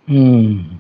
Hmm.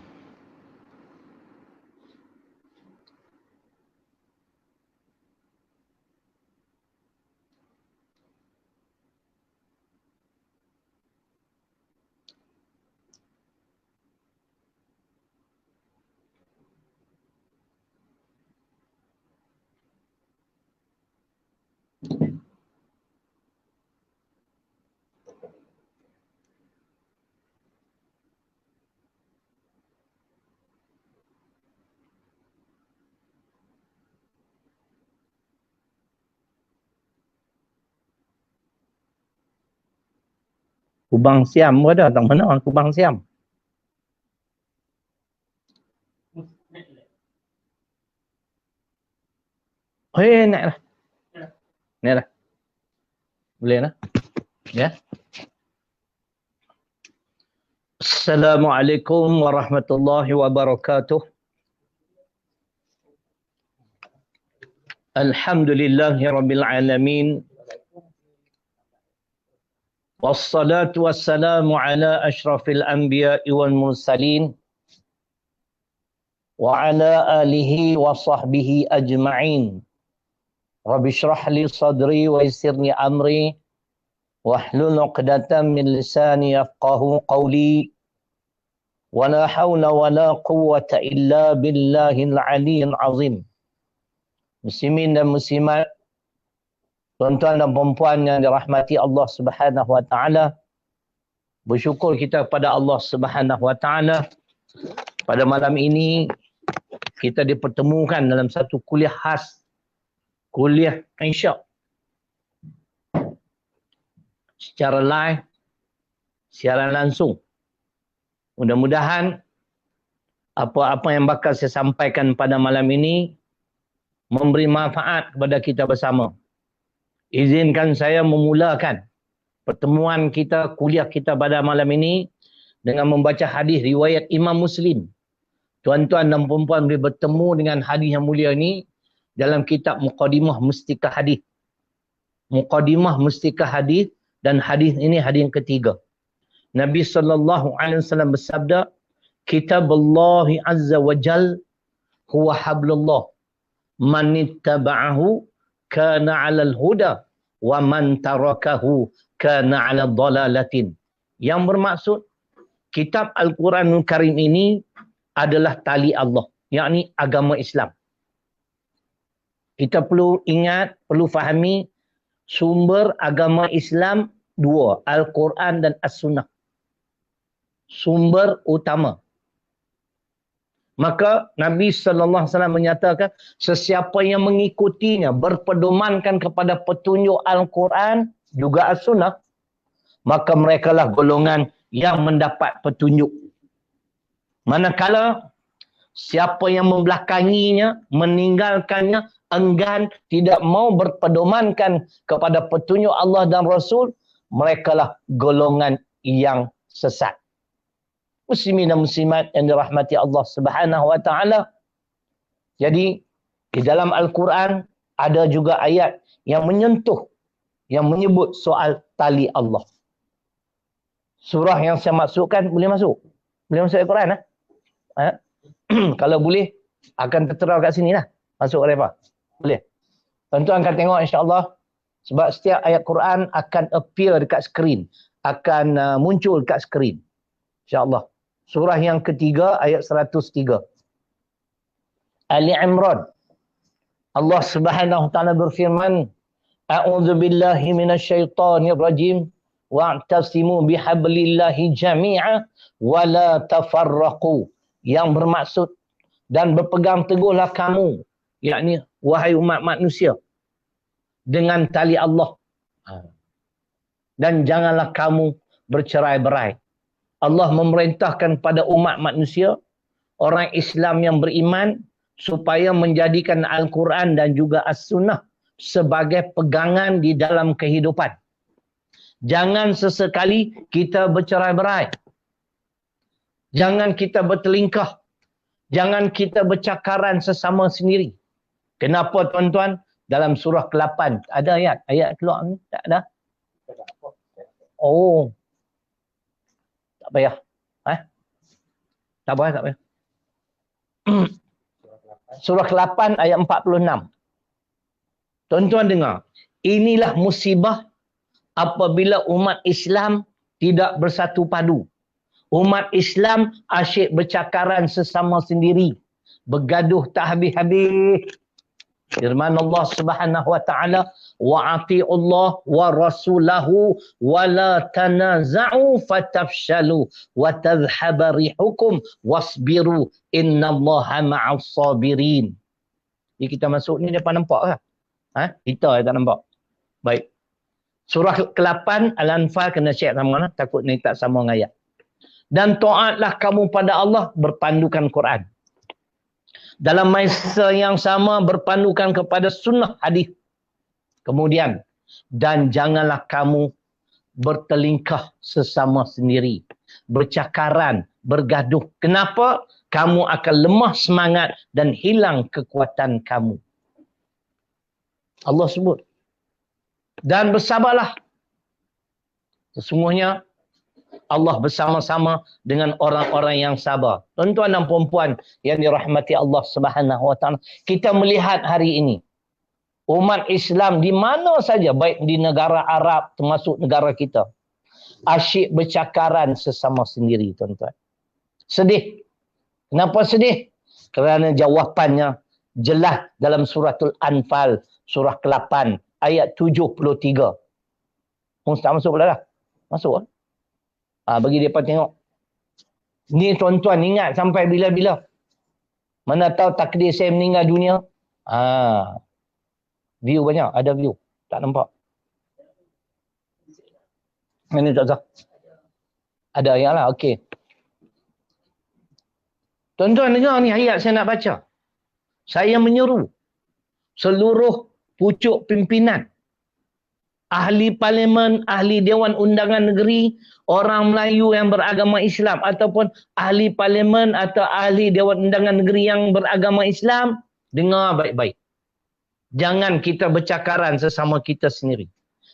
Kubang Siam pun ada. Tak mana Kubang Siam? Hei, naik lah. Naik lah. Boleh lah. Ya. Assalamualaikum warahmatullahi wabarakatuh. Alhamdulillahi rabbil alamin. Wassalatu wassalamu ala ashrafil anbiya'i wal mursalin. Wa ala alihi wa sahbihi ajma'in. Rabbi shrah li sadri wa yassirni amri. Wahlul 'uqdatam min lisani yafqahu qawli. Wa la hawla wa la quwwata illa billahil 'aliyyil 'azim. Muslimin dan muslimat, tuan-tuan dan puan-puan yang dirahmati Allah Subhanahu wa taala. Bersyukur kita kepada Allah Subhanahu wa taala pada malam ini kita dipertemukan dalam satu kuliah khas, kuliah Isyak, secara live, siaran langsung. Mudah-mudahan apa-apa yang bakal saya sampaikan pada malam ini memberi manfaat kepada kita bersama. Izinkan saya memulakan pertemuan kita, kuliah kita pada malam ini dengan membaca hadis riwayat Imam Muslim. Tuan-tuan dan puan-puan boleh bertemu dengan hadis yang mulia ini dalam kitab Muqaddimah Mustikah Hadis. Muqaddimah Mustikah Hadis, dan hadis ini hadis yang ketiga. Nabi sallallahu alaihi wasallam bersabda, "Kitabullah azza wa jal huwa hablullah. Man ittaba'ahu kana 'alal huda wa man tarakahu kana 'ala dhalalatin." Yang bermaksud kitab Al-Quranul Karim ini adalah tali Allah, yakni agama Islam. Kita perlu ingat, perlu fahami sumber agama Islam dua, Al-Quran dan As-Sunnah. Sumber utama. Maka Nabi sallallahu alaihi wasallam menyatakan, sesiapa yang mengikutinya berpedomankan kepada petunjuk Al-Quran juga As-Sunnah, maka merekalah golongan yang mendapat petunjuk. Manakala siapa yang membelakanginya, meninggalkannya, enggan, tidak mau berpedomankan kepada petunjuk Allah dan Rasul, merekalah golongan yang sesat. Muslimin dan muslimat yang dirahmati Allah Subhanahu wa taala. Jadi di dalam Al-Quran ada juga ayat yang menyentuh, yang menyebut soal tali Allah. Surah yang saya maksudkan boleh masuk? Boleh masuk Al-Quran? Kalau boleh, akan tertera kat sini lah. Masuk mereka. Boleh. Tuan-tuan akan tengok insya-Allah, sebab setiap ayat Quran akan appear dekat skrin, akan muncul dekat skrin. InsyaAllah. Surah yang ketiga, ayat 103. Ali Imran. Allah Subhanahu wa taala berfirman, "A'udzu billahi minasyaitonir rajim wa'tasimu bihablillahi jami'a wa la tafarraqu." Yang bermaksud, dan berpegang teguhlah kamu, yakni wahai umat manusia, dengan tali Allah. Dan janganlah kamu bercerai-berai. Allah memerintahkan pada umat manusia, orang Islam yang beriman, supaya menjadikan Al-Quran dan juga As-Sunnah sebagai pegangan di dalam kehidupan. Jangan sesekali kita bercerai-berai. Jangan kita bertelingkah. Jangan kita bercakaran sesama sendiri. Kenapa tuan-tuan? Dalam surah ke-8 ada ayat. Ayat keluar ni? Tak ada? Oh. Tak payah. Tak apa, tak apa. Surah 8 ayat 46. Tuan-tuan dengar. Inilah musibah apabila umat Islam tidak bersatu padu. Umat Islam asyik bercakaran sesama sendiri. Bergaduh tak habis-habis. Firman Allah Subhanahu wa taala, wa atiullah wa rasulahu wa la tanaza'u fatafshalu wa tadhhaba rihukum wasbiru innallaha ma'as sabirin. Jadi kita masuk ni depan nampak ke? Kita tak nampak. Baik. Surah ke-8 Al-Anfal kena check sama lah, takut ni tak sama dengan ayat. Dan taatlah kamu pada Allah berpandukan Quran. Dalam masa yang sama berpandukan kepada sunnah hadis. Kemudian, dan janganlah kamu bertelingkah sesama sendiri. Bercakaran, bergaduh. Kenapa? Kamu akan lemah semangat dan hilang kekuatan kamu. Allah sebut. Dan bersabarlah. Sesungguhnya Allah bersama-sama dengan orang-orang yang sabar. Tuan-tuan dan puan-puan yang dirahmati Allah Subhanahu wa taala, kita melihat hari ini umat Islam di mana saja, baik di negara Arab termasuk negara kita, asyik bercakaran sesama sendiri, tuan-tuan. Sedih. Kenapa sedih? Kerana jawapannya jelas dalam suratul Anfal, surah ke-8 ayat 73. Tak masuk pula dah? Masuk lah. Bagi mereka tengok. Ni tuan-tuan ingat sampai bila-bila. Mana tahu takdir saya meninggal dunia. View banyak. Ada view. Tak nampak. Ini tak sah. Ada ayat lah. Okey. Tuan-tuan dengar ni ayat saya nak baca. Saya menyeru seluruh pucuk pimpinan, ahli parlimen, ahli Dewan Undangan Negeri, orang Melayu yang beragama Islam ataupun ahli parlimen atau ahli Dewan Undangan Negeri yang beragama Islam, dengar baik-baik. Jangan kita bercakaran sesama kita sendiri.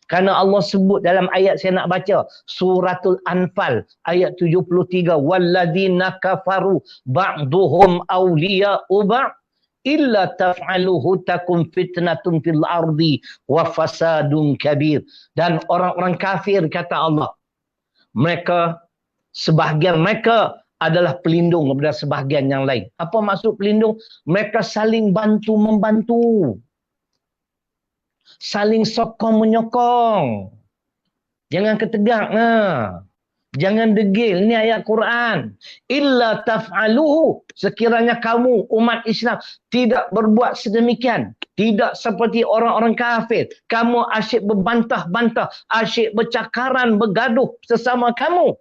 Kerana Allah sebut dalam ayat saya nak baca, suratul Anfal ayat 73, walladzina kafaru ba'duhum awliya'u ba'd illa taf'aluhu takum fitnatun fil ardi wa fasadun kabir. Dan orang-orang kafir, kata Allah, mereka, sebahagian mereka adalah pelindung kepada sebahagian yang lain. Apa maksud pelindung? Mereka saling bantu-membantu. Saling sokong-menyokong. Jangan ketegak. Jangan degil. Ini ayat Quran. Illa taf'aluhu. Sekiranya kamu, umat Islam, tidak berbuat sedemikian. Tidak seperti orang-orang kafir. Kamu asyik berbantah-bantah. Asyik bercakaran, bergaduh sesama kamu.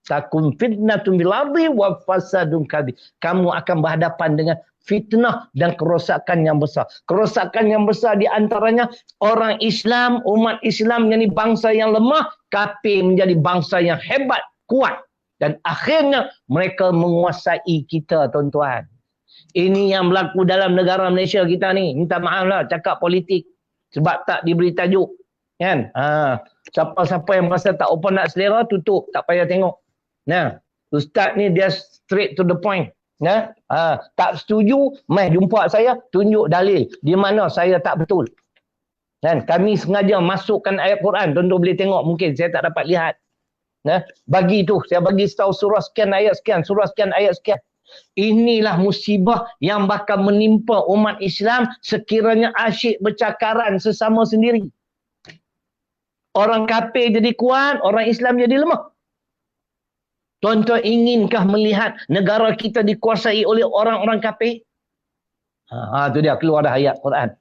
Takum fitnatun bil ardi wa fasadun kabir. Kamu akan berhadapan dengan fitnah dan kerosakan yang besar. Kerosakan yang besar di antaranya orang Islam, umat Islam menjadi bangsa yang lemah, kafir menjadi bangsa yang hebat, kuat. Dan akhirnya mereka menguasai kita, tuan-tuan. Ini yang berlaku dalam negara Malaysia kita ni. Minta maaf lah cakap politik sebab tak diberi tajuk. Kan? Siapa-siapa yang merasa tak open nak selera, tutup. Tak payah tengok. Nah, Ustaz ni dia straight to the point. Tak setuju, mai jumpa saya, tunjuk dalil di mana saya tak betul. Dan kami sengaja masukkan ayat Quran, tuan-tuan boleh tengok, mungkin saya tak dapat lihat. Bagi tu, saya bagi tahu surah sekian ayat sekian, surah sekian ayat sekian. Inilah musibah yang bakal menimpa umat Islam sekiranya asyik bercakaran sesama sendiri. Orang kafir jadi kuat, orang Islam jadi lemah. Tuan-tuan inginkah melihat negara kita dikuasai oleh orang-orang kafir? Tu dia, keluar dah ayat Quran.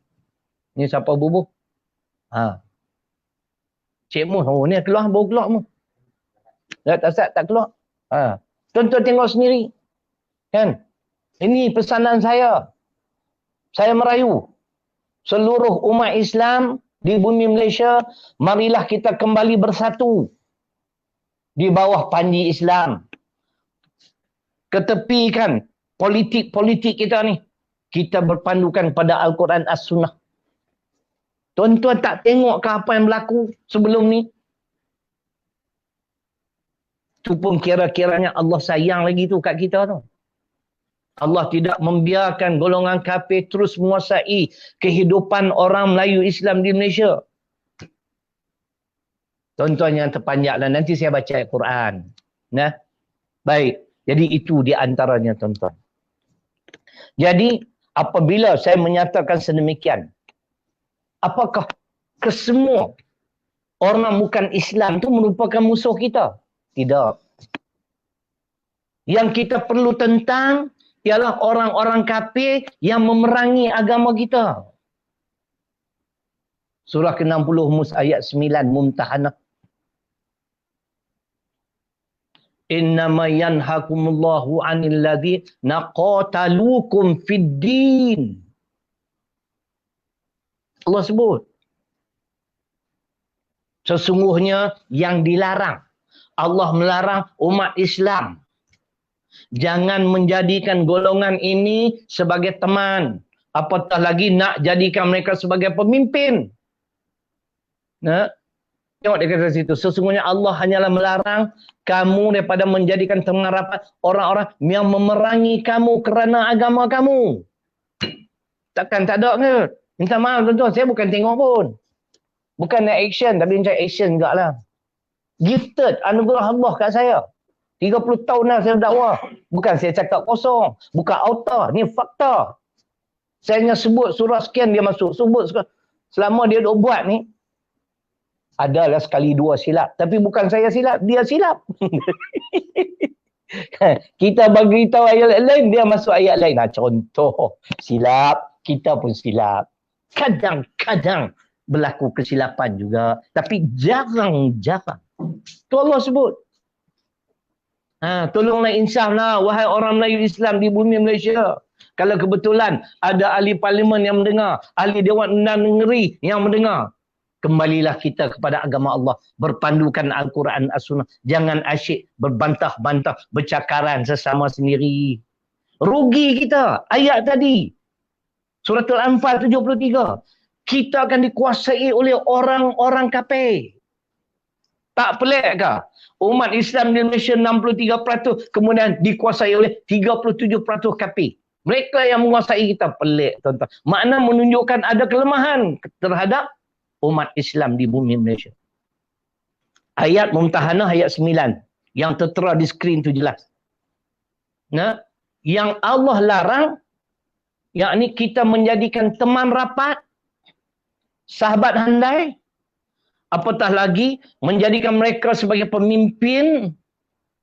Ni siapa bubuh? Cik Mu, ni keluar, baru keluar Mu. Tak keluar. Tuan-tuan tengok sendiri. Kan? Ini pesanan saya. Saya merayu seluruh umat Islam di bumi Malaysia, marilah kita kembali bersatu di bawah panji Islam. Ketepikan politik-politik kita ni. Kita berpandukan pada Al-Quran As-Sunnah. Tuan-tuan tak tengok ke apa yang berlaku sebelum ni? Tu pun kira-kiranya Allah sayang lagi tu kat kita tu. Allah tidak membiarkan golongan kafir terus menguasai kehidupan orang Melayu Islam di Malaysia. Tuan-tuan yang terpanjanglah, nanti saya baca ayat Quran. Nah, baik. Jadi itu di antaranya, tuan-tuan. Jadi apabila saya menyatakan sedemikian, apakah kesemua orang bukan Islam itu merupakan musuh kita? Tidak. Yang kita perlu tentang ialah orang-orang kafir yang memerangi agama kita. Surah ke-60 ayat 9 Mumtahanah. Innama yanhakumullahu 'anil ladzina qataluukum fid din. Allah sebut, sesungguhnya yang dilarang, Allah melarang umat Islam jangan menjadikan golongan ini sebagai teman, apatah lagi nak jadikan mereka sebagai pemimpin. Nah, tengok dia kata situ, sesungguhnya Allah hanyalah melarang kamu daripada menjadikan teman rapat orang-orang yang memerangi kamu kerana agama kamu. Takkan tak ada ke? Minta maaf tuan-tuan, saya bukan tengok pun. Bukan nak action, tapi macam action juga lah. Gifted, anugerah Allah kat saya. 30 tahun dah saya berdakwah. Bukan saya cakap kosong. Bukan auta, ni fakta. Saya hanya sebut surah sekian dia masuk. Sebut selama dia duk buat ni, adalah sekali dua silap. Tapi bukan saya silap, dia silap. Kita bagi tahu ayat lain, dia masuk ayat lain. Nah, contoh, silap, kita pun silap. Kadang-kadang berlaku kesilapan juga. Tapi jarang-jarang. Tu Allah sebut. Tolonglah insaflah, wahai orang Melayu Islam di bumi Malaysia. Kalau kebetulan ada ahli parlimen yang mendengar, ahli Dewan Undang Negeri yang mendengar, kembalilah kita kepada agama Allah, berpandukan Al-Quran As-Sunnah. Jangan asyik berbantah-bantah, bercakaran sesama sendiri. Rugi kita. Ayat tadi, Surah Al-Anfal 73. Kita akan dikuasai oleh orang-orang kafir. Tak pelik ke? Umat Islam di Malaysia 63%, kemudian dikuasai oleh 37% kafir. Mereka yang menguasai kita. Pelik, tuan-tuan. Makna menunjukkan ada kelemahan terhadap umat Islam di bumi Malaysia. Ayat Mumtahanah ayat 9 yang tertera di skrin tu jelas. Nah, yang Allah larang, yakni kita menjadikan teman rapat, sahabat handai, apatah lagi menjadikan mereka sebagai pemimpin,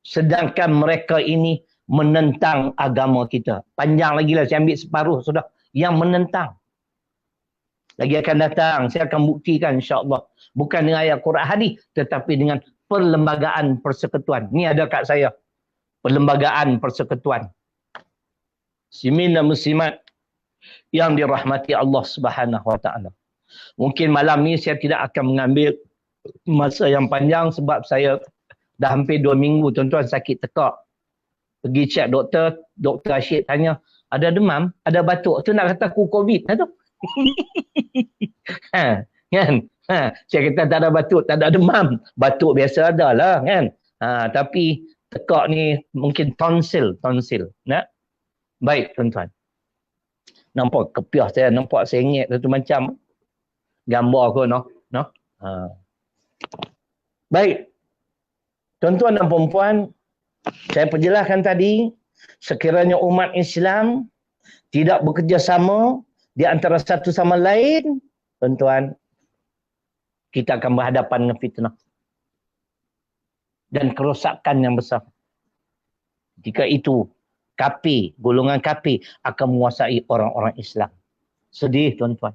sedangkan mereka ini menentang agama kita. Panjang lagi lah, saya ambil separuh sudah. Yang menentang. Lagi akan datang, saya akan buktikan insya-Allah. Bukan dengan ayat Quran hadis, tetapi dengan perlembagaan persekutuan. Ni ada kat saya. Perlembagaan persekutuan. Muslimin dan muslimat yang dirahmati Allah Subhanahu wa taala. Mungkin malam ni saya tidak akan mengambil masa yang panjang sebab saya dah hampir 2 minggu tuan-tuan sakit tekak. Pergi cek doktor, Dr. Asyid tanya, ada demam, ada batuk. Tu nak kata aku COVID lah tu. Kan? Saya kata tak ada batuk, tak ada demam. Batuk biasa ada lah kan. Tapi tekak ni mungkin tonsil. Nah? Baik tuan-tuan. Nampak kepiah saya, nampak sengit satu macam. Gambar aku no. Baik. Tuan-tuan dan puan-puan, saya perjelaskan tadi, sekiranya umat Islam tidak bekerjasama di antara satu sama lain, tuan-tuan, kita akan berhadapan dengan fitnah dan kerosakan yang besar. Jika itu, kafir, golongan kafir akan menguasai orang-orang Islam. Sedih, tuan-tuan.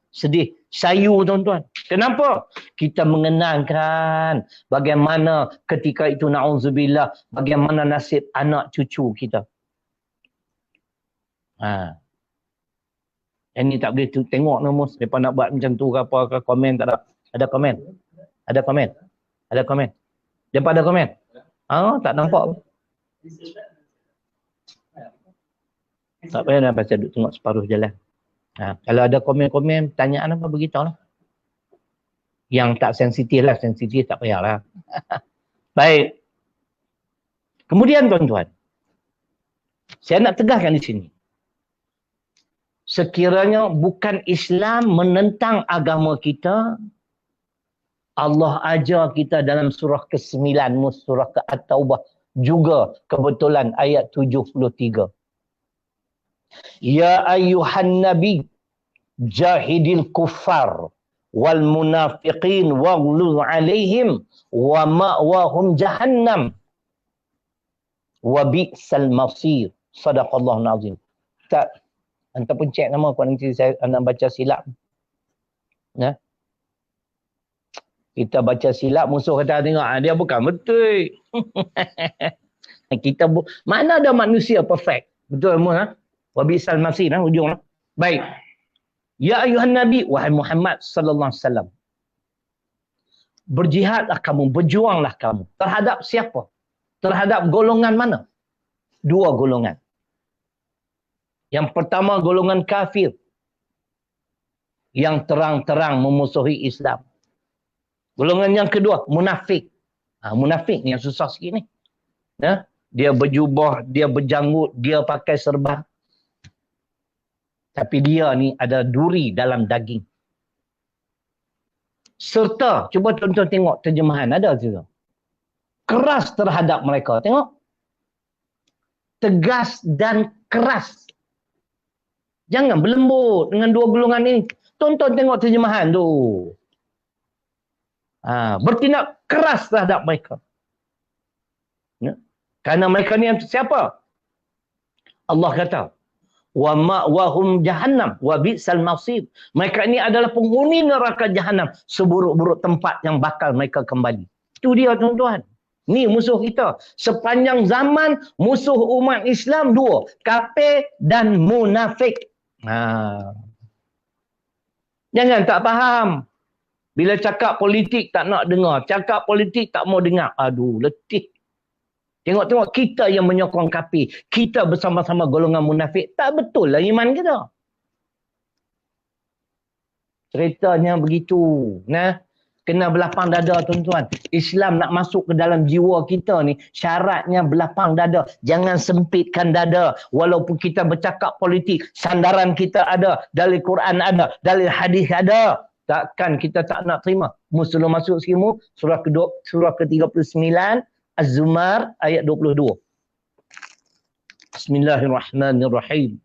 Sedih. Sayu, tuan-tuan. Kenapa? Kita mengenangkan bagaimana ketika itu, na'udzubillah, bagaimana nasib anak cucu kita. Ini tak boleh tengok Mus. Mereka nak buat macam tu ke apa ke, komen tak ada. Ada komen? Ada komen? Ada komen? Mereka ada komen? Tak nampak. Tak payah nak pasal duduk tengok separuh jalan. Kalau ada komen-komen, tanyaan apa, beritahu lah. Yang tak sensitif lah, sensitif tak payahlah. Baik. Kemudian tuan-tuan, saya nak tegaskan di sini. Sekiranya bukan Islam menentang agama kita, Allah ajar kita dalam surah ke-9, surah At-Taubah juga kebetulan ayat 73. Ya ayyuhan nabi jahidil kuffar wal munafiqin waghluz alaihim wa ma'wahum jahannam wa bi'sal masir. Sadaqallahul azim. Tak, anda pun cek nama aku nanti saya anda baca silap. Ya. Kita baca silap, musuh kata tengok dia bukan betul. Kita mana ada manusia perfect. Betul semua ha? Wa bi'sal masir hujung. Baik. Ya ayuhan nabi, wahai Muhammad sallallahu alaihi wasallam. Berjihadlah kamu, berjuanglah kamu. Terhadap siapa? Terhadap golongan mana? Dua golongan. Yang pertama golongan kafir. Yang terang-terang memusuhi Islam. Golongan yang kedua, munafik. Munafik ni yang susah sikit ni. Dia berjubah, dia berjanggut, dia pakai serban. Tapi dia ni ada duri dalam daging. Serta, cuba tuan-tuan tengok terjemahan ada juga. Keras terhadap mereka. Tengok. Tegas dan keras. Jangan berlembut dengan dua golongan ini. Tuan-tuan tengok terjemahan tu. Bertindak keras terhadap mereka. Ya? Kerana mereka ni siapa? Allah kata, wa ma'wahum jahannam wa bi'sal masir. Mereka ini adalah penghuni neraka jahannam, seburuk-buruk tempat yang bakal mereka kembali. Itu dia tuan-tuan. Ni musuh kita. Sepanjang zaman musuh umat Islam dua, kafir dan munafik. Jangan tak faham. Bila cakap politik tak nak dengar, cakap politik tak mau dengar. Aduh, letih. Tengok-tengok kita yang menyokong kafir. Kita bersama-sama golongan munafik. Tak betul lah iman kita. Ceritanya begitu. Kena belapang dada tuan-tuan. Islam nak masuk ke dalam jiwa kita ni, syaratnya belapang dada. Jangan sempitkan dada. Walaupun kita bercakap politik, sandaran kita ada. Dari Quran ada. Dari hadis ada. Takkan kita tak nak terima. Sebelum masuk sekimu, surah ke-39. Az-Zumar ayat 22. Bismillahirrahmanirrahim.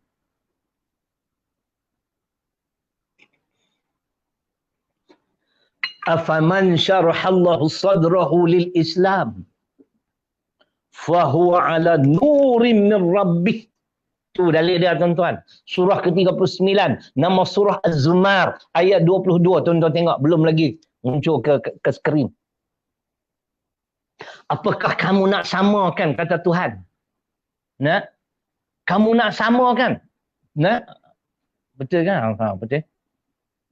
Afaman syarahallahu sadrahu lil Islam fahuwa ala nurin min rabbih. Tu dalil dia tuan-tuan. Surah ke-39, nama surah Az-Zumar ayat 22. Tuan-tuan tengok, belum lagi muncul ke skrin. Apakah kamu nak samakan, kata Tuhan? Kamu nak samakan? Betul kan? Betul.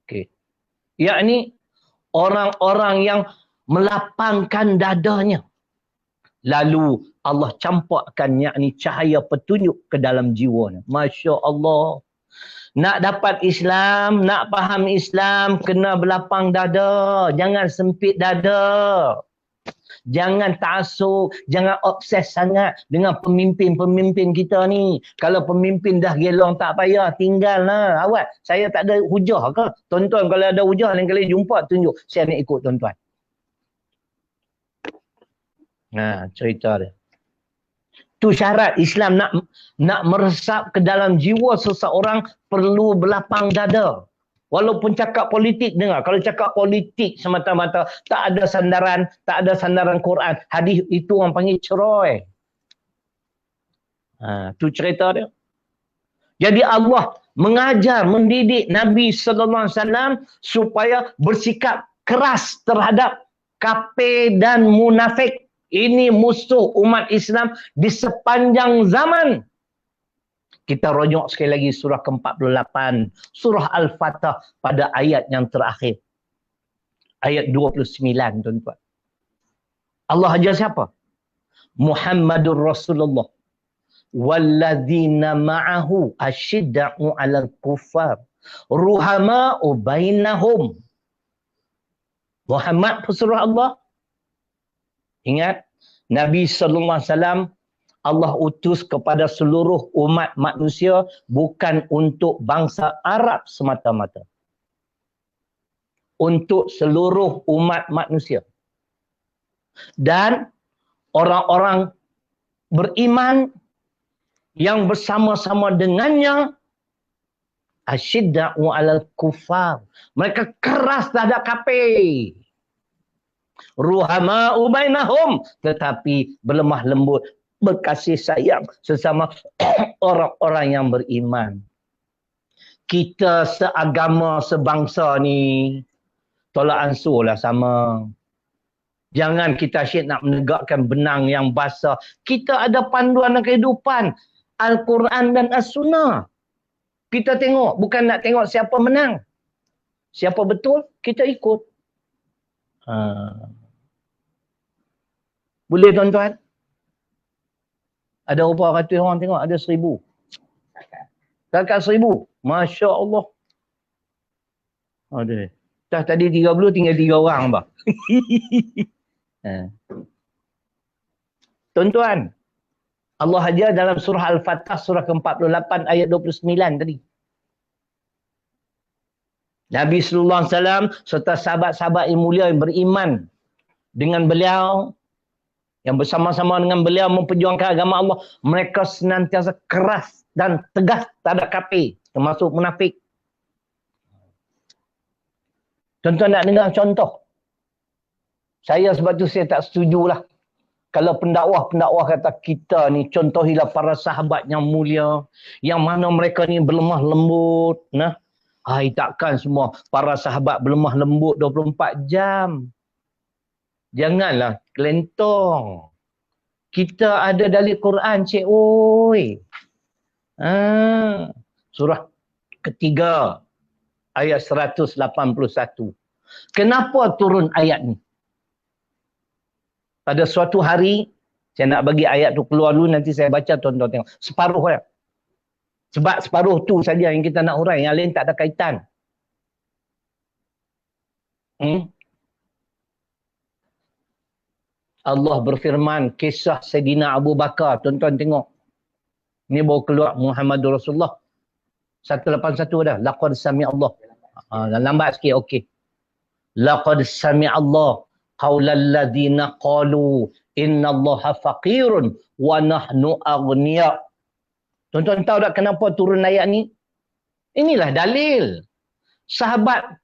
Okey. Yakni orang-orang yang melapangkan dadanya. Lalu Allah campakkan yakni cahaya petunjuk ke dalam jiwanya. Masya Allah. Nak dapat Islam, nak faham Islam, kena berlapang dada. Jangan sempit dada. Jangan ta'asuk, jangan obses sangat dengan pemimpin-pemimpin kita ni. Kalau pemimpin dah gelong tak payah, tinggallah. Awak, saya tak ada hujah ke? Tuan-tuan kalau ada hujah, lain kali jumpa tunjuk. Saya nak ikut tuan-tuan. Cerita dia. Tu syarat Islam nak meresap ke dalam jiwa seseorang perlu berlapang dada. Walaupun cakap politik, dengar. Kalau cakap politik semata-mata, tak ada sandaran Quran. Hadis itu orang panggil ceroy. Tu cerita dia. Jadi Allah mengajar, mendidik Nabi SAW supaya bersikap keras terhadap kafir dan munafik. Ini musuh umat Islam di sepanjang zaman. Kita rujuk sekali lagi surah ke-48. Surah Al-Fatah pada ayat yang terakhir. Ayat 29, tuan-tuan. Allah ajar siapa? Muhammadur Rasulullah. Walladzina ma'ahu asyidda'u 'alal kuffar. Ruhama'u bainahum. Muhammad pesuruh Allah. Ingat, Nabi SAW Allah utus kepada seluruh umat manusia, bukan untuk bangsa Arab semata-mata. Untuk seluruh umat manusia. Dan orang-orang beriman yang bersama-sama dengannya asyidda'u 'alal kufar. Mereka keras terhadap kafir. Ruhama'u bainahum, tetapi berlemah lembut, berkasih sayang sesama orang-orang yang beriman. Kita seagama, sebangsa ni tolak ansur lah sama. Jangan kita asyik nak menegakkan benang yang basah. Kita ada panduan dalam kehidupan. Al-Quran dan As-Sunnah. Kita tengok, bukan nak tengok siapa menang. Siapa betul, kita ikut. Boleh tuan-tuan? Ada berapa ratus orang tengok? Ada 1,000. Kakak 1,000. Masya Allah. Ada. Dah tadi 30, tinggal 3 orang, bah. Tuan-tuan, Allah ajar dalam surah Al-Fatah, surah ke-48 ayat 29 tadi. Nabi sallallahu alaihi wasallam serta sahabat-sahabat yang mulia yang beriman dengan beliau, yang bersama-sama dengan beliau memperjuangkan agama Allah, mereka senantiasa keras dan tegas terhadap kafir, termasuk munafik. Tuan-tuan nak dengar contoh? Saya sebab tu saya tak setujulah kalau pendakwah-pendakwah kata kita ni contohilah para sahabat yang mulia, yang mana mereka ni berlemah lembut. Nah, takkan semua para sahabat berlemah lembut 24 jam. Janganlah kelentong. Kita ada dari Quran, cik oi. Surah ketiga ayat 181. Kenapa turun ayat ni? Pada suatu hari, saya nak bagi ayat tu keluar dulu, nanti saya baca, tuan-tuan tengok. Separuh ya. Sebab separuh tu saja yang kita nak urai, yang lain tak ada kaitan. Allah berfirman, kisah Sayyidina Abu Bakar. Tuan-tuan tengok. Ini baru keluar Muhammadur Rasulullah. 181 dah. Laqad sami'allah. Lambat sikit, okey. Laqad sami'allah qaulal ladzina qalu innallaha faqirun wa nahnu aghniya. Tuan-tuan tahu tak kenapa turun ayat ni? Inilah dalil.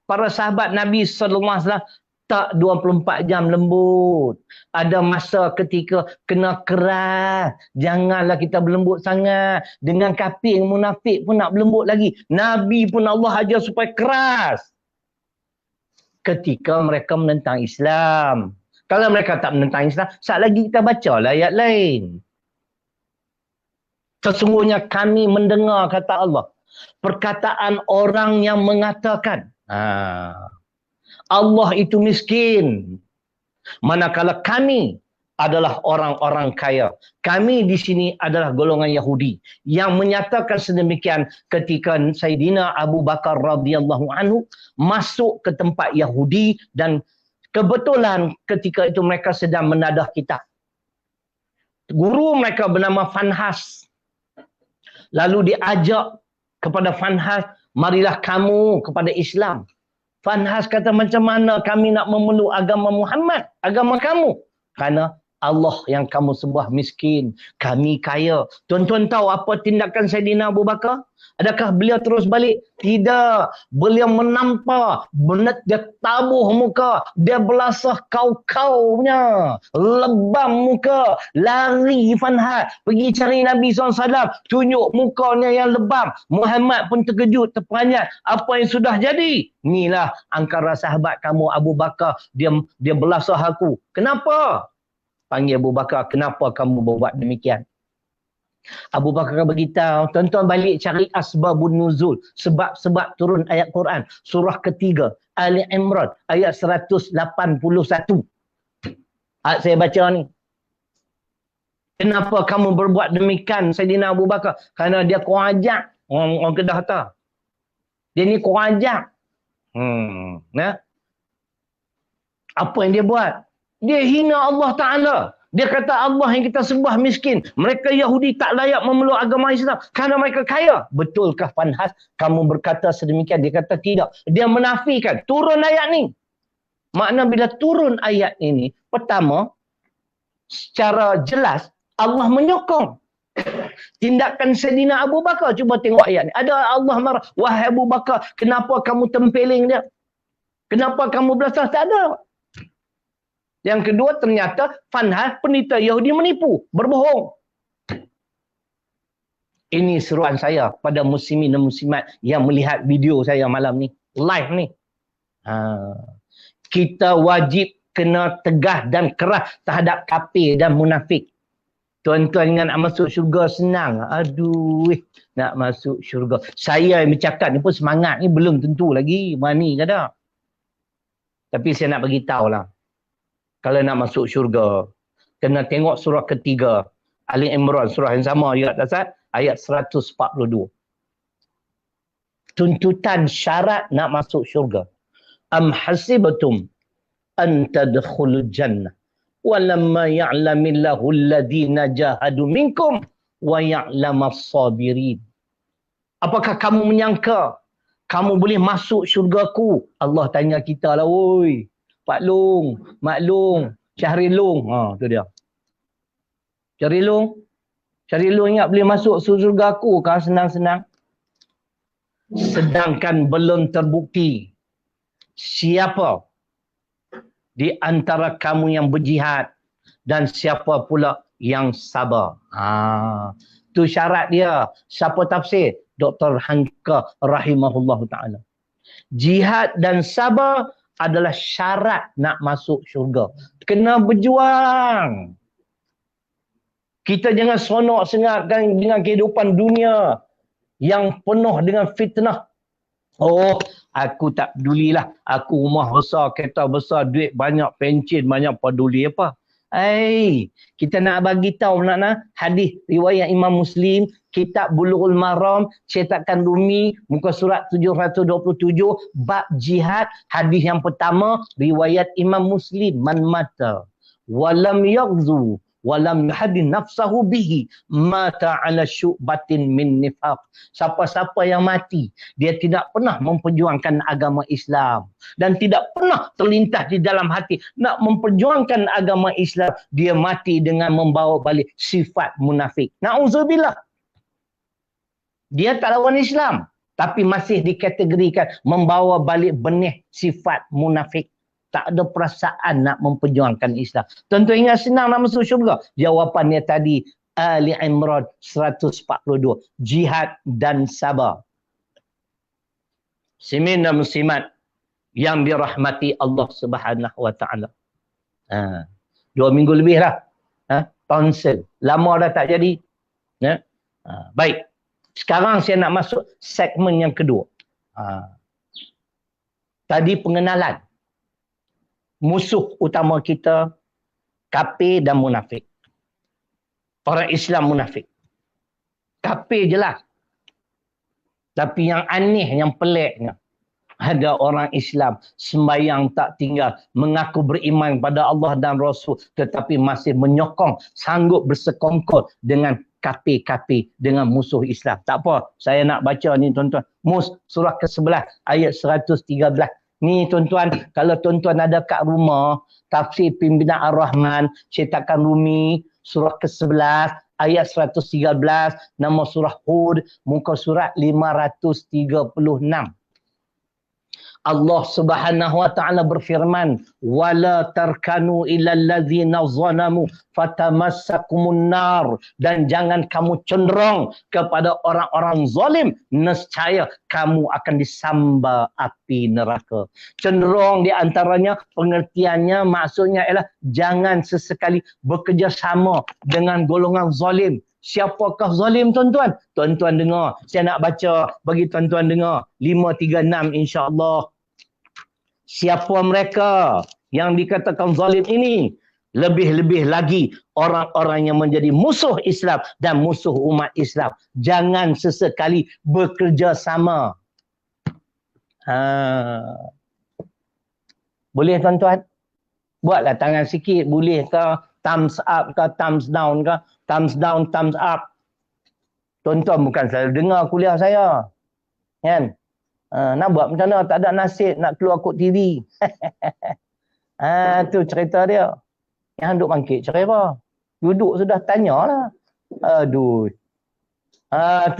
Para sahabat Nabi sallallahu alaihi wasallam tak 24 jam lembut. Ada masa ketika kena keras. Janganlah kita berlembut sangat. Dengan kafir, munafik pun nak berlembut lagi. Nabi pun Allah ajar supaya keras. Ketika mereka menentang Islam. Kalau mereka tak menentang Islam, saat lagi kita bacalah ayat lain. Sesungguhnya kami mendengar, kata Allah, perkataan orang yang mengatakan, Allah itu miskin. Manakala kami adalah orang-orang kaya. Kami di sini adalah golongan Yahudi yang menyatakan sedemikian ketika Sayyidina Abu Bakar radhiyallahu anhu masuk ke tempat Yahudi, dan kebetulan ketika itu mereka sedang menadah kitab. Guru mereka bernama Fanhas. Lalu diajak kepada Fanhas, marilah kamu kepada Islam. Fanhas kata, macam mana kami nak memeluk agama Muhammad, agama kamu? Kerana Allah yang kamu sembah miskin, kami kaya. Tuan-tuan tahu apa tindakan Sayyidina Abu Bakar? Adakah beliau terus balik? Tidak. Beliau menampak, dia tabuh muka, dia belasah kau-kaunya, lebam muka, lari Fanhas, pergi cari Nabi SAW, tunjuk mukanya yang lebam. Muhammad pun terkejut, terperanjat. Apa yang sudah jadi? Inilah angkara sahabat kamu Abu Bakar, dia belasah aku. Kenapa? Panggil Abu Bakar, kenapa kamu buat demikian? Abu Bakar beritahu, tuan-tuan balik cari asbabun nuzul, sebab-sebab turun ayat Quran. Surah ketiga, Ali Imran, ayat 181. Saya baca ni. Kenapa kamu berbuat demikian, Sayyidina Abu Bakar? Kerana dia kurang ajar. Orang Kedah kata. Dia ni kurang ajar. Apa yang dia buat? Dia hina Allah Ta'ala. Dia kata Allah yang kita sembah miskin. Mereka Yahudi tak layak memeluk agama Islam kerana mereka kaya. Betulkah Fanhas kamu berkata sedemikian? Dia kata tidak. Dia menafikan. Turun ayat ni. Makna bila turun ayat ini, pertama, secara jelas Allah menyokong tindakan Sayyidina Abu Bakar. Cuba tengok ayat ni. Ada Allah marah. Wahai Abu Bakar, kenapa kamu tempeling dia? Kenapa kamu belasah? Tak ada. Yang kedua, ternyata Fanhas penita Yahudi menipu, berbohong. Ini seruan saya pada muslimin dan muslimat yang melihat video saya malam ni, live ni. Kita wajib kena tegas dan keras terhadap kafir dan munafik. Tuan-tuan ingat nak masuk syurga senang. Aduh, nak masuk syurga. Saya yang bercakap ni pun semangat ni belum tentu lagi. Mani ke tak? Tapi saya nak bagi tahu lah. Kalau nak masuk syurga, kena tengok surah ketiga. Ali Imran, surah yang sama, ayat 142. Tuntutan syarat nak masuk syurga. Am hasibatum an tadkhulul jannah walamma ya'lamillahu alladhina jahadu minkum wa ya'lamas sabirin. Apakah kamu menyangka kamu boleh masuk syurgaku? Allah tanya kita lah, oi. Pak Long, Mak Long, Syahril Long. Tu dia. Syahril Long. Syahril Long ingat boleh masuk surga aku kan senang-senang. Sedangkan belum terbukti siapa di antara kamu yang berjihad dan siapa pula yang sabar. Tu syarat dia. Siapa tafsir? Dr. Hanka rahimahullah ta'ala. Jihad dan sabar adalah syarat nak masuk syurga. Kena berjuang. Kita jangan seronok sengatkan dengan kehidupan dunia yang penuh dengan fitnah. Oh, aku tak pedulilah. Aku rumah besar, kereta besar, duit banyak, pencen banyak, peduli apa? Kita nak bagi tahu nak hadis riwayat Imam Muslim, kitab Bulughul Maram, cetakan Rumi, muka surat 727, bab jihad, hadis yang pertama, riwayat Imam Muslim, man mata walam yaghzu walam yuhaddin nafsahu bihi mata ala syu'batin min nifaq. Siapa-siapa yang mati, dia tidak pernah memperjuangkan agama Islam dan tidak pernah terlintas di dalam hati nak memperjuangkan agama Islam, dia mati dengan membawa balik sifat munafik. Na'udzubillah. Dia tak lawan Islam, tapi masih dikategorikan membawa balik benih sifat munafik. Tak ada perasaan nak memperjuangkan Islam. Tentu ingat senang nak masuk syurga. Jawapannya tadi, Ali Imran 142. Jihad dan sabar. Muslimin dan muslimat yang dirahmati Allah Subhanahu wa ta'ala. 2 minggu lebih lah. Tonsel. Lama dah tak jadi. Baik. Sekarang saya nak masuk segmen yang kedua. Tadi pengenalan. Musuh utama kita, kafir dan munafik. Orang Islam munafik. Kafir jelas. Tapi yang aneh, yang peliknya, ada orang Islam sembahyang tak tinggal, mengaku beriman pada Allah dan Rasul, tetapi masih menyokong, sanggup bersekongkol dengan kafir-kafir, dengan musuh Islam. Tak apa, saya nak baca ni tuan-tuan. Surah ke-11 ayat 113. Ni tuan-tuan, kalau tuan-tuan ada kat rumah, tafsir Pimpinan Ar-Rahman, cetakan Rumi, surah ke-11, ayat 113, nama surah Hud, muka surat 536. Allah Subhanahu wa ta'ala berfirman, wala tarkanu ilal ladzina zalamu fatamassakumun nar, dan jangan kamu cenderung kepada orang-orang zalim, nescaya kamu akan disamba api neraka. Cenderung di antaranya pengertiannya maksudnya ialah jangan sesekali bekerjasama dengan golongan zalim. Siapakah zalim tuan-tuan? Tuan-tuan dengar. Saya nak baca bagi tuan-tuan dengar. 536 insya-Allah. Siapa mereka yang dikatakan zalim ini? Lebih-lebih lagi orang-orang yang menjadi musuh Islam dan musuh umat Islam. Jangan sesekali bekerja sama. Boleh tuan-tuan? Buatlah tangan sikit. Boleh ke? thumbs up ke, thumbs down ke, thumbs down, thumbs up. Tuan-tuan bukan selalu dengar kuliah saya. Kan? Nak buat macam mana? Tak ada nasib nak keluar kod TV. Tu cerita dia. Yang duk bangkit cerai apa? Duduk sudah tanyalah. Aduh.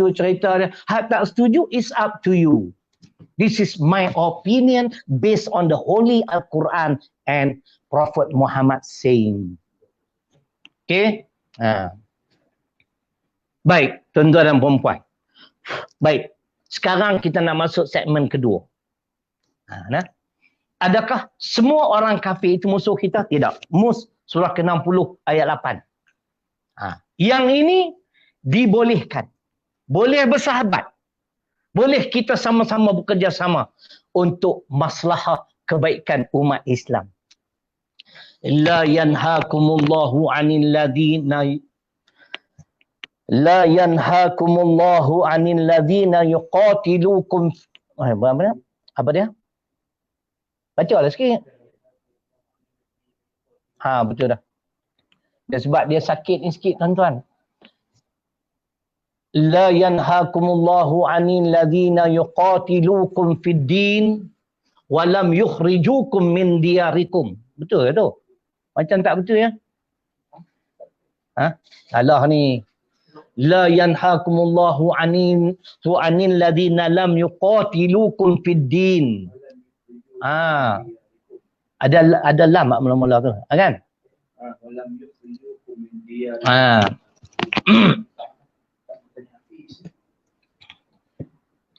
Tu cerita dia. Hak tak setuju is up to you. This is my opinion based on the Holy Al-Quran and Prophet Muhammad saying. Okay? Baik, tuan-tuan dan perempuan. Baik, sekarang kita nak masuk segmen kedua. Adakah semua orang kafir itu musuh kita? Tidak. Surah ke-60 ayat 8. Yang ini dibolehkan. Boleh bersahabat. Boleh kita sama-sama bekerjasama untuk maslahah kebaikan umat Islam. La yanhaakumullahu 'anil ladzina yuqatilukum. Apa dia? Bacalah sikit. Betul dah. Sebab dia sakit ni sikit tuan-tuan. La yanhaakumullahu 'anil ladzina yuqatilukum fid din wa lam yukhrijukum min diyarikum. Betul ke tu? Macam tak betul ya? Salah ni. La yanhaakumullahu 'anil ladzina lam yuqatilukum fid din. Ada lam mula-mula tu, kan? Walam yukhrijukum min diyarikum.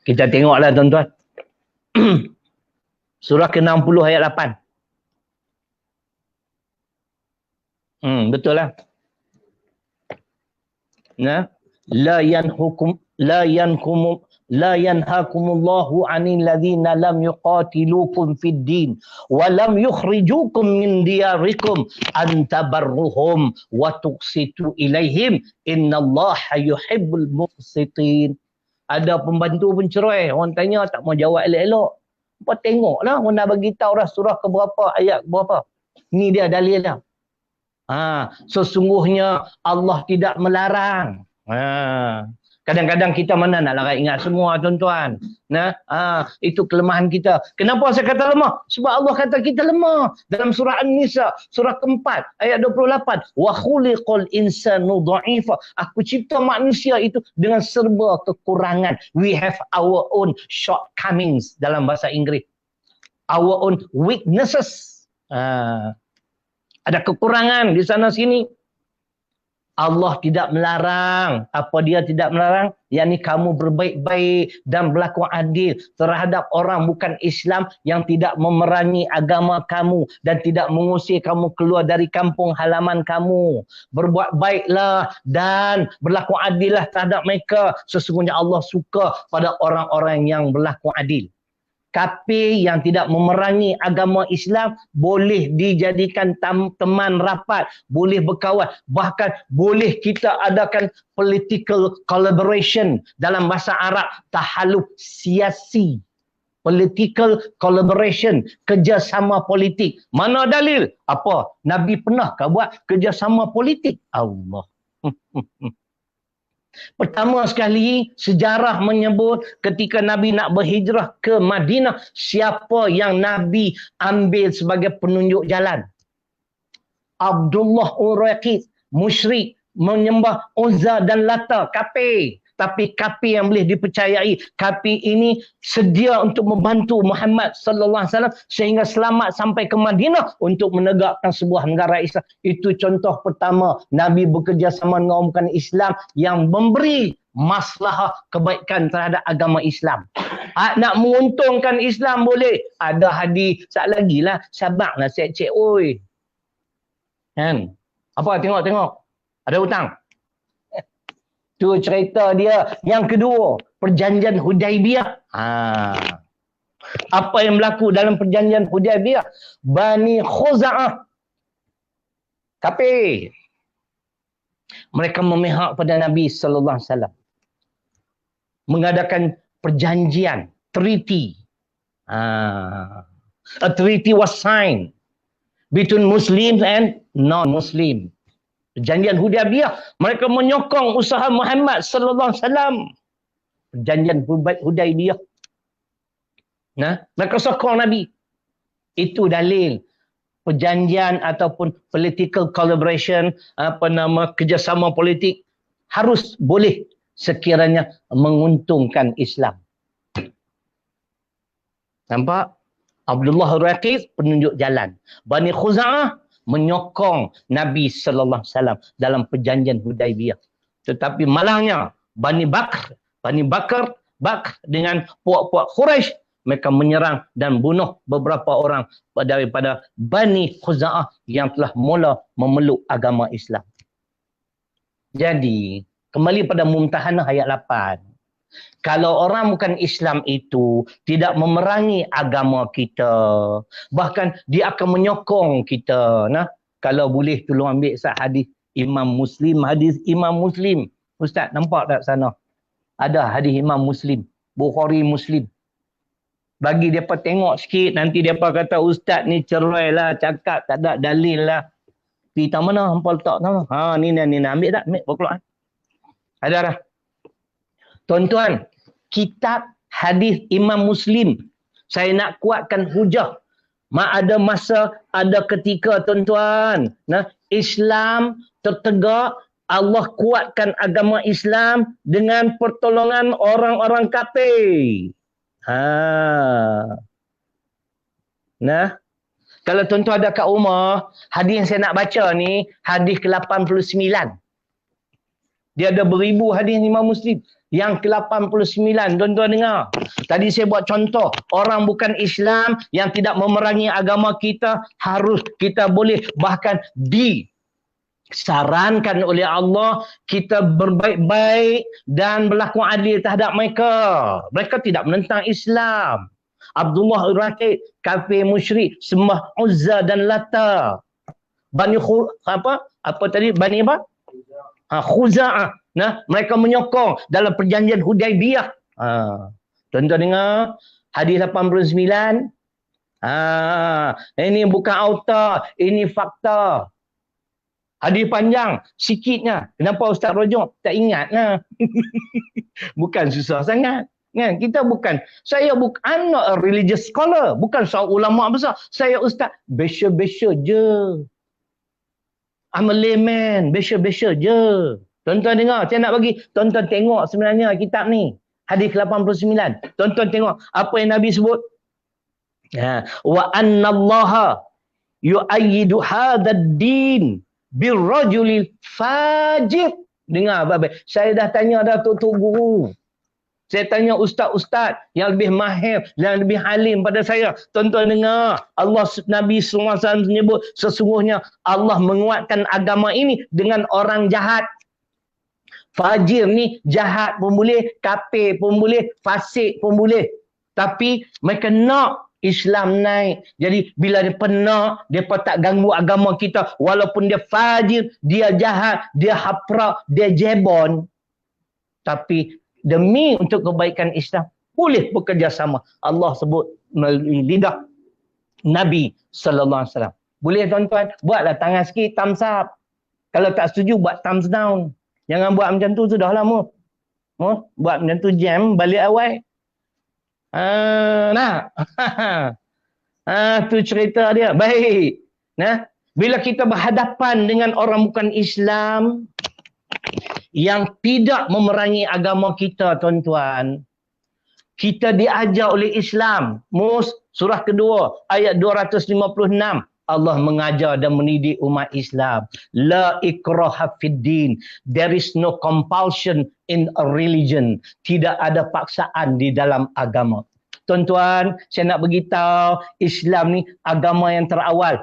Kita tengoklah tuan-tuan. Surah ke-60 ayat 8. Betul lah. La yanhaakumullahu 'anil ladzina lam yuqatilukum fid din wa lam yukhrijukum min diyarikum an tabarruhum wa tuqsitu ilaihim innallaha yuhibbul muqsitin. Ada pembantu pencerai, orang tanya tak mau jawab elok-elok. Apa tengoklah orang dah bagi tahu dah surah ke berapa, ayat berapa. Ni dia dalil dah. Sesungguhnya Allah tidak melarang. Kadang-kadang kita mana nak larat ingat semua tuan-tuan. Itu kelemahan kita. Kenapa saya kata lemah? Sebab Allah kata kita lemah. Dalam surah An-Nisa, surah keempat, ayat 28. Wa khuliqal insanu dha'ifa. Aku cipta manusia itu dengan serba kekurangan. We have our own shortcomings dalam bahasa Inggeris. Our own weaknesses. Ada kekurangan di sana sini. Allah tidak melarang. Apa dia tidak melarang? Yakni kamu berbaik-baik dan berlaku adil terhadap orang bukan Islam yang tidak memerangi agama kamu dan tidak mengusir kamu keluar dari kampung halaman kamu. Berbuat baiklah dan berlaku adillah terhadap mereka. Sesungguhnya Allah suka pada orang-orang yang berlaku adil. Kafir yang tidak memerangi agama Islam boleh dijadikan teman rapat, boleh berkawan, bahkan boleh kita adakan political collaboration, dalam bahasa Arab tahaluf siasi. Political collaboration, kerjasama politik. Mana dalil? Apa? Nabi pernahkah buat kerjasama politik? Allah. Pertama sekali, sejarah menyebut ketika Nabi nak berhijrah ke Madinah, siapa yang Nabi ambil sebagai penunjuk jalan? Abdullah Uraqid, musyrik, menyembah Uzza dan Lata, kafir. Tapi kafir yang boleh dipercayai. Kafir ini sedia untuk membantu Muhammad sallallahu alaihi wasallam sehingga selamat sampai ke Madinah untuk menegakkan sebuah negara Islam. Itu contoh pertama Nabi bekerjasama dengan orang bukan Islam yang memberi maslahah kebaikan terhadap agama Islam. Nak menguntungkan Islam boleh. Ada hadis sat lagi lah, sabarlah cek oi. Kan? Apa tengok. Ada hutang. Tu cerita dia. Yang kedua, perjanjian Hudaibiyah. Apa yang berlaku dalam perjanjian Hudaibiyah? Bani Khuza'ah, kafir. Mereka memihak pada Nabi sallallahu alaihi wasallam. Mengadakan perjanjian, treaty. A treaty was signed between Muslims and non-Muslim. Perjanjian Hudaibiyah, mereka menyokong usaha Muhammad sallallahu alaihi wasallam. Perjanjian Hudaibiyah. Nah, mereka sokong Nabi. Itu dalil perjanjian ataupun political collaboration, kerjasama politik harus boleh sekiranya menguntungkan Islam. Nampak? Abdullah Raqis penunjuk jalan. Bani Khuza'ah menyokong Nabi sallallahu alaihi wasallam dalam perjanjian Hudaibiyah. Tetapi malangnya Bani Bakar dengan puak-puak Quraisy, mereka menyerang dan bunuh beberapa orang daripada Bani Khuza'ah yang telah mula memeluk agama Islam. Jadi, kembali pada Mumtahanah ayat 8. Kalau orang bukan Islam itu tidak memerangi agama kita, bahkan dia akan menyokong kita. Nah, kalau boleh tolong ambil hadis Imam Muslim. Ustaz, nampak tak sana? Ada hadis Imam Muslim, Bukhari Muslim. Bagi mereka tengok sikit, nanti mereka kata ustaz ni cerai lah, cakap tak ada dalil lah. Kita mana hampa letak sana? Ni ambil tak? Ambil keluar. Ada dah. Tuan-tuan, kitab hadis Imam Muslim, saya nak kuatkan hujah. Ada masa, ada ketika tuan-tuan, Islam tertegak, Allah kuatkan agama Islam dengan pertolongan orang-orang kafir. Kalau tuan-tuan ada kat rumah, hadis yang saya nak baca ni, hadis ke-89. Dia ada beribu hadis Imam Muslim. Yang ke-89, tuan-tuan dengar. Tadi saya buat contoh, orang bukan Islam yang tidak memerangi agama kita, harus kita boleh bahkan disarankan oleh Allah, kita berbaik-baik dan berlaku adil terhadap mereka. Mereka tidak menentang Islam. Abdullah Raqib, kafir musyrik, sembah Uzza dan Lata. Bani Khuza'ah. Mereka menyokong dalam perjanjian Hudaibiyah. Tuan-tuan dengar hadis 89. Ini bukan auta, ini fakta. Hadis panjang, sikitnya. Kenapa Ustaz Rojok tak ingat lah? Bukan susah sangat. Kan? Kita bukan, I'm not a religious scholar. Bukan seorang ulama besar. Saya ustaz, besya-besya je. I'm a layman, besya-besya je. Tuan-tuan dengar, saya nak bagi tuan-tuan tengok sebenarnya kitab ni. Hadis 89. Tuan-tuan tengok apa yang Nabi sebut. Wa annallaha yu'ayyidu hadzal din birrajulil fajir. Dengar baik-baik. Saya dah tanya dah tok guru. Saya tanya ustaz-ustaz yang lebih mahir, yang lebih alim pada saya. Tuan-tuan dengar, Nabi SAW menyebut sesungguhnya Allah menguatkan agama ini dengan orang jahat. Fajir ni jahat pun boleh, kafir pun boleh, fasik pun boleh. Tapi mereka nak Islam naik. Jadi bila dia nak, mereka tak ganggu agama kita. Walaupun dia fajir, dia jahat, dia haprak, dia jebon. Tapi demi untuk kebaikan Islam, boleh bekerjasama. Allah sebut melalui lidah Nabi sallallahu alaihi wasallam. Boleh tuan-tuan, buatlah tangan sikit, thumbs up. Kalau tak setuju, buat thumbs down. Jangan buat macam tu, sudah lama. Buat macam tu, jam, balik awal. Tu cerita dia. Baik. Bila kita berhadapan dengan orang bukan Islam, yang tidak memerangi agama kita, tuan-tuan, kita diajar oleh Islam. Surah kedua, ayat 256. Allah mengajar dan mendidik umat Islam. La ikraha fid din. There is no compulsion in a religion. Tidak ada paksaan di dalam agama. Tuan-tuan, saya nak beritahu, Islam ni agama yang terawal.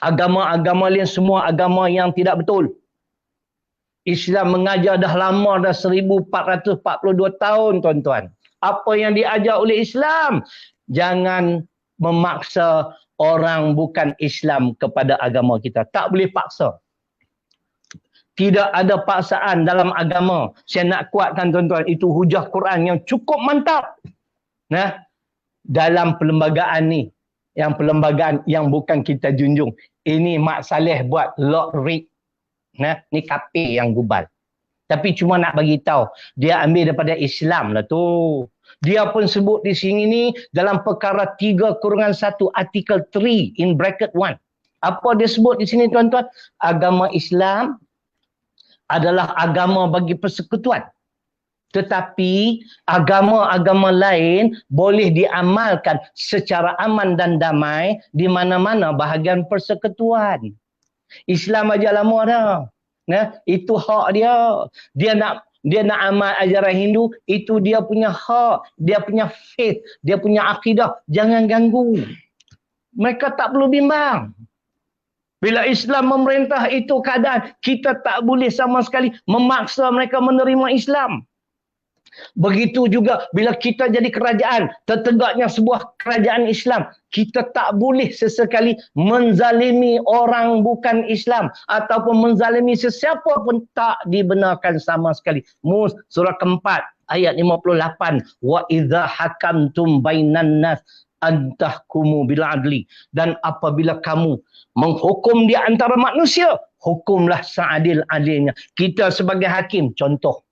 Agama-agama lain semua agama yang tidak betul. Islam mengajar dah lama, dah 1442 tahun, tuan-tuan. Apa yang diajar oleh Islam? Jangan memaksa orang bukan Islam kepada agama kita. Tak boleh paksa. Tidak ada paksaan dalam agama. Saya nak kuatkan, tuan-tuan, itu hujah Quran yang cukup mantap. Dalam perlembagaan ni, yang perlembagaan yang bukan kita junjung. Ini Mak Saleh buat Lord Reed. Ni kafir yang gubal. Tapi cuma nak bagi tahu, dia ambil daripada Islam lah tu. Dia pun sebut di sini ni dalam perkara 3/1 artikel 3 in bracket 1. Apa dia sebut di sini tuan-tuan? Agama Islam adalah agama bagi persekutuan. Tetapi agama-agama lain boleh diamalkan secara aman dan damai di mana-mana bahagian persekutuan. Islam aja lama dah. Itu hak dia. Dia nak amal ajaran Hindu, itu dia punya hak, dia punya faith, dia punya akidah. Jangan ganggu. Mereka tak perlu bimbang. Bila Islam memerintah itu keadaan, kita tak boleh sama sekali memaksa mereka menerima Islam. Begitu juga bila kita jadi kerajaan, tertegaknya sebuah kerajaan Islam, kita tak boleh sesekali menzalimi orang bukan Islam ataupun menzalimi sesiapa pun, tak dibenarkan sama sekali. Surah keempat ayat 58, wa idza hakamtum bainan nas antahkumu bil adli, dan apabila kamu menghukum di antara manusia, hukumlah seadil-adilnya. Kita sebagai hakim, contoh,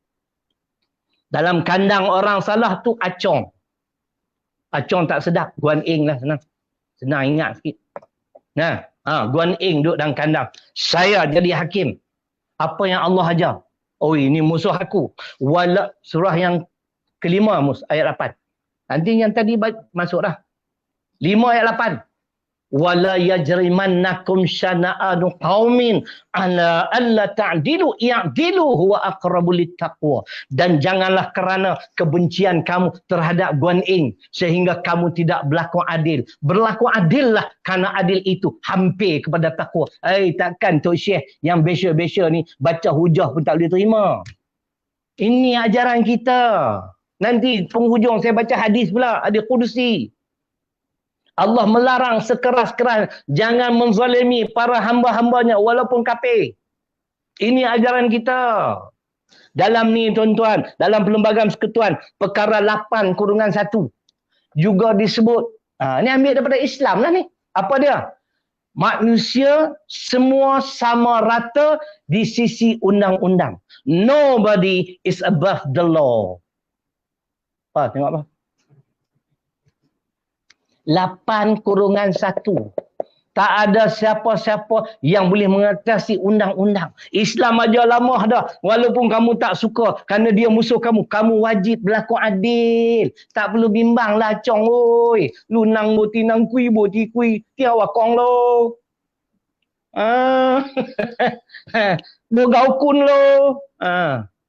dalam kandang orang salah tu acong. Acong tak sedap, Guan Eng lah senang. Senang ingat sikit. Guan Eng duduk dalam kandang. Saya jadi hakim. Apa yang Allah ajar? Oh, ini musuh aku. Surah yang kelima, ayat 8. Nanti yang tadi masuk dah. 5 ayat 8. Wala yajrimannakum syana'anu qaumin ala alla ta'dilu i'dilu huwa aqrabu littaqwa. Dan janganlah kerana kebencian kamu terhadap Guan Eng sehingga kamu tidak berlaku adil. Berlaku adillah, kerana adil itu hampir kepada takwa. Takkan Tok Syekh yang besya-besya ni baca hujah pun tak boleh terima. Ini ajaran kita. Nanti penghujung saya baca hadis pula, hadis Qudusi. Allah melarang sekeras-keras, jangan menzalimi para hamba-hambanya walaupun kafir. Ini ajaran kita. Dalam ni tuan-tuan, dalam Perlembagaan Persekutuan, perkara 8/1 juga disebut. Ni ambil daripada Islam lah ni. Apa dia? Manusia semua sama rata di sisi undang-undang. Nobody is above the law. Tengok apa? 8/1. Tak ada siapa-siapa yang boleh mengatasi undang-undang. Islam aja lama dah. Walaupun kamu tak suka kerana dia musuh kamu, kamu wajib berlaku adil. Tak perlu bimbang lah cong oi. Lu nang bo tinang kui bo ti kui tiaw akong lo. Lu gaukun lo.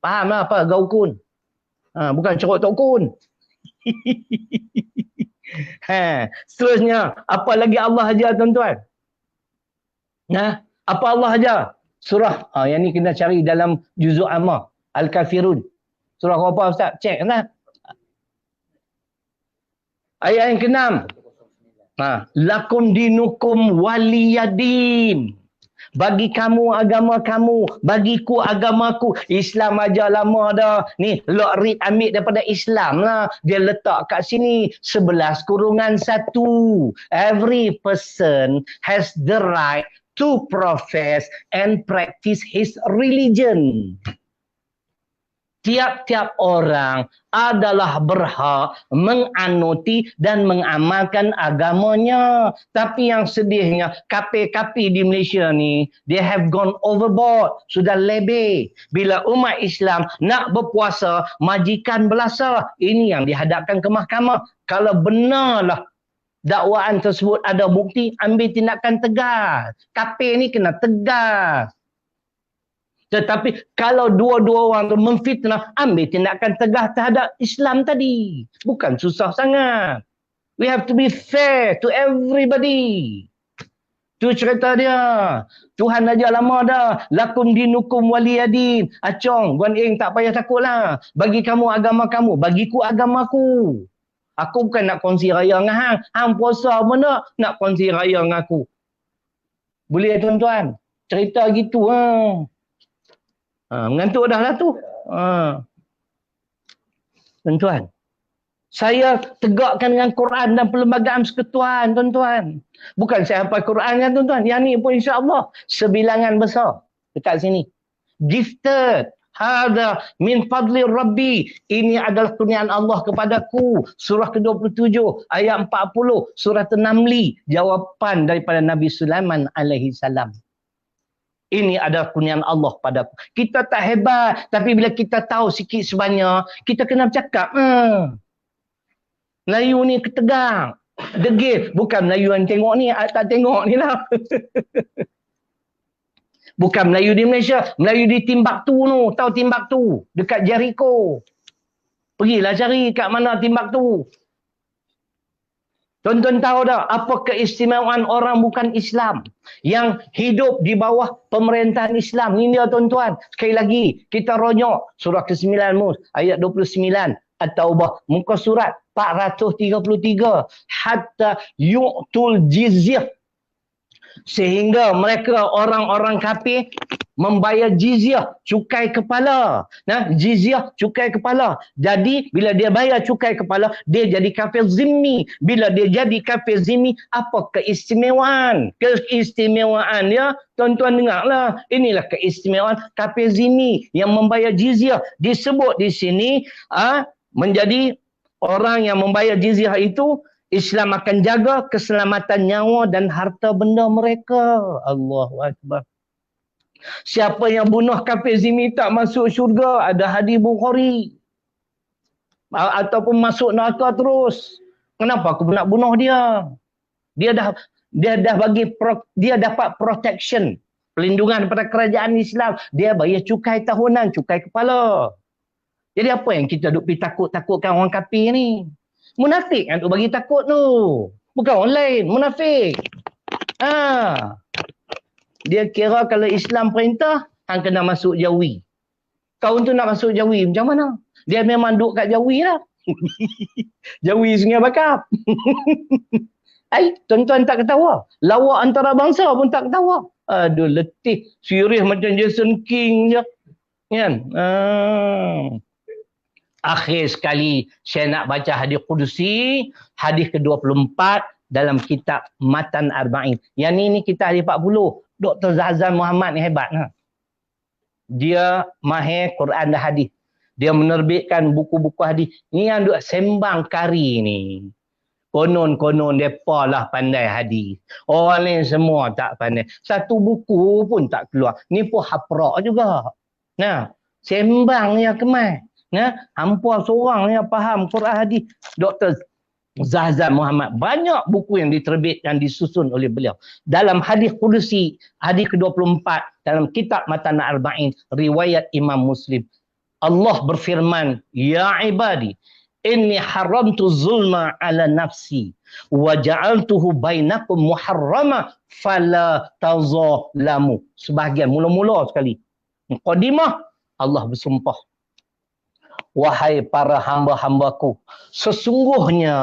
Faham lah apa gaukun? Bukan ceruk tok kun. Seterusnya, apa lagi Allah ajar tuan-tuan? Apa Allah ajar? Surah, yang ni kena cari dalam juzuk Ammah, Al-Kafirun. Surah apa Ustaz? Cek lah. Ayat yang ke-6. Lakum dinukum waliyadin. Bagi kamu agama kamu, bagiku agamaku. Islam aja lama dah. Ni, Lok Reed ambil daripada Islam lah. Dia letak kat sini 11/1. Every person has the right to profess and practice his religion. Tiap-tiap orang adalah berhak menganuti dan mengamalkan agamanya. Tapi yang sedihnya, kafir-kafir di Malaysia ni, they have gone overboard. Sudah lebih. Bila umat Islam nak berpuasa, majikan belasah. Ini yang dihadapkan ke mahkamah. Kalau benarlah dakwaan tersebut ada bukti, ambil tindakan tegas. Kafir ni kena tegas. Tetapi kalau dua-dua orang tu memfitnah, ambil tindakan tegas terhadap Islam tadi. Bukan susah sangat. We have to be fair to everybody. Tu cerita dia. Tuhan aja lama dah. Lakum dinukum waliyadin. Acong, Guan Eng tak payah takutlah. Bagi kamu agama kamu, bagiku agamaku. Aku bukan nak kongsi raya dengan hang. Hang puasa pun nak kongsi raya dengan aku. Boleh tuan-tuan? Cerita gitu. Mengantuk dah lah tu. Tuan-tuan, saya tegakkan dengan Quran dan Perlembagaan Persekutuan, tuan-tuan. Bukan saya hafal Quran kan tuan-tuan. Yang ni pun insya-Allah sebilangan besar. Dekat sini. Gifted. Hada min fadli Rabbi. Ini adalah kurniaan Allah kepadaku. Surah ke-27 ayat 40 surah An-Namli, jawapan daripada Nabi Sulaiman alaihi salam. Ini adalah kurniaan Allah padaku. Kita tak hebat, tapi bila kita tahu sikit sebanyak, kita kena bercakap. Melayu ni ketegang, degil. Bukan Melayu yang tengok ni, tak tengok ni lah. Bukan Melayu di Malaysia, Melayu di Timbuktu tu. Tahu Timbuktu? Dekat Jericho. Pergilah cari kat mana Timbuktu. Tuan-tuan tahu tak apa keistimewaan orang bukan Islam yang hidup di bawah pemerintahan Islam? Ini dia tuan-tuan. Sekali lagi, kita ronyok surah ke-9 ayat 29. At-Taubah, muka surat 433. Hatta yu'tul jizyah. Sehingga mereka orang-orang kafir membayar jizyah, cukai kepala. Jizyah, cukai kepala. Jadi bila dia bayar cukai kepala, dia jadi kafir zimmi. Bila dia jadi kafir zimmi, apa keistimewaan? Keistimewaan dia, tuan-tuan dengarlah. Inilah keistimewaan kafir zimmi yang membayar jizyah. Disebut di sini menjadi orang yang membayar jizyah itu, Islam akan jaga keselamatan nyawa dan harta benda mereka. Allahu Akbar. Siapa yang bunuh kafir zimmi tak masuk syurga. Ada hadis Bukhari. Ataupun masuk neraka terus. Kenapa aku nak bunuh dia? Dia dapat protection, perlindungan pada kerajaan Islam. Dia bayar cukai tahunan, cukai kepala. Jadi apa yang kita duk pergi takut-takutkan orang kafir ni? Munafik yang tu bagi takut tu. Bukan orang lain, munafik. Dia kira kalau Islam perintah, hang kena masuk Jawi. Kau tu nak masuk Jawi, macam mana? Dia memang duduk kat Jawi lah. Jawi Sungai Bakap. Tuan-tuan tak ketawa. Lawak antara bangsa pun tak ketawa. Aduh, letih. Serius macam Jason King je. Kan? Akhir sekali saya nak baca hadis Qudusi, hadis ke-24 dalam kitab Matan Arba'in. Yang ni kita hadis 40. Dr. Zazan Muhammad ni hebat. Dia mahir Quran dan hadis. Dia menerbitkan buku-buku hadis. Ni yang duk sembang kari ni. Konon-konon mereka lah pandai hadis. Orang lain semua tak pandai. Satu buku pun tak keluar. Ni pun haprak juga. Sembang ya kemai. Hampir seorang yang faham Quran hadis. Dr. Zazan Muhammad. Banyak buku yang diterbitkan, disusun oleh beliau. Dalam hadis Qudusi, hadis ke-24, dalam kitab Matan Arba'in, riwayat Imam Muslim. Allah berfirman, Ya ibadi, inni haramtu zulma ala nafsi, wa ja'altuhu bainakum muharrama, fala tazalamu. Sebahagian, mula-mula sekali. Muqaddimah, Allah bersumpah. Wahai para hamba-hambaku, sesungguhnya